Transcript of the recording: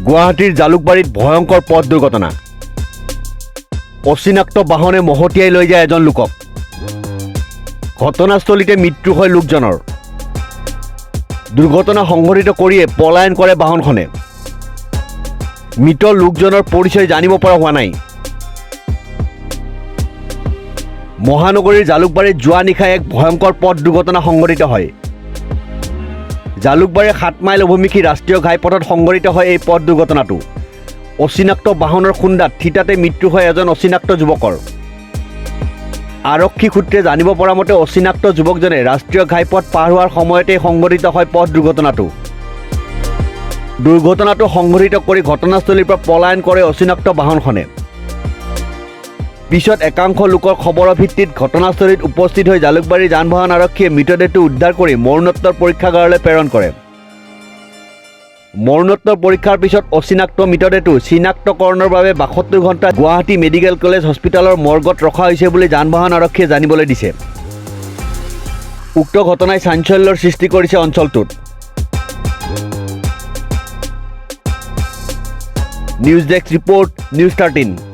গুৱাহাটীৰ জালুকবাৰীত ভয়ংকৰ পথ দুৰ্ঘটনা। অচিনাক্ত বাহনে মহতিয়াই লৈ যায় এজন লোকক। ঘটনাস্থলীতে মৃত্যু হয় লোকজনৰ। দুৰ্ঘটনা সংঘটিত কৰিয়ে পলায়ন কৰে বাহনখনে। মৃত লোকজনৰ পৰিচয় জানিব পৰা হোৱা নাই। মহানগৰীৰ জালুকবাৰীত যোৱা নিশা এক ভয়ংকৰ পথ দুৰ্ঘটনা সংঘটিত হয়। জালুকবাৰীৰ 7 মাইল অভিমুখী ৰাষ্ট্ৰীয় ঘাইপথত সংঘটিত হয় এই পথ দুৰ্ঘটনাটো। অচিনাক্ত বাহনৰ খুন্দাত থিতাতে মৃত্যু হয় এজন অচিনাক্ত যুৱকৰ। আৰক্ষী সূত্ৰে জানিব পৰা মতে অচিনাক্ত যুৱকজনে ৰাষ্ট্ৰীয় ঘাইপথ পাৰ হোৱাৰ সময়তে সংঘটিত হয় পথ দুৰ্ঘটনাটো। দুৰ্ঘটনাটো সংঘটিত কৰি ঘটনাস্থলীৰ পৰা পলায়ন কৰে অচিনাক্ত বাহনখনে। পিছত একাংশ লোকৰ খবৰৰ ভিত্তিত ঘটনাস্থলীত উপস্থিত হৈ জালুকবাৰী যান বাহন আৰক্ষীয়ে মৃতদেহটো উদ্ধাৰ কৰি মৰণোত্তৰ পৰীক্ষাগাৰলৈ প্ৰেৰণ কৰে। মৰণোত্তৰ পৰীক্ষাৰ পিছত অচিনাক্ত মৃতদেহটো চিনাক্তকৰণৰ বাবে 72 ঘণ্টা গুৱাহাটী মেডিকেল কলেজ হস্পিটেলৰ মৰ্গত ৰখা হৈছে বুলি যান বাহন আৰক্ষীয়ে জানিবলৈ দিছে। উক্ত ঘটনাই চাঞ্চল্যৰ সৃষ্টি কৰিছে অঞ্চলটোত। News desk report, news 13।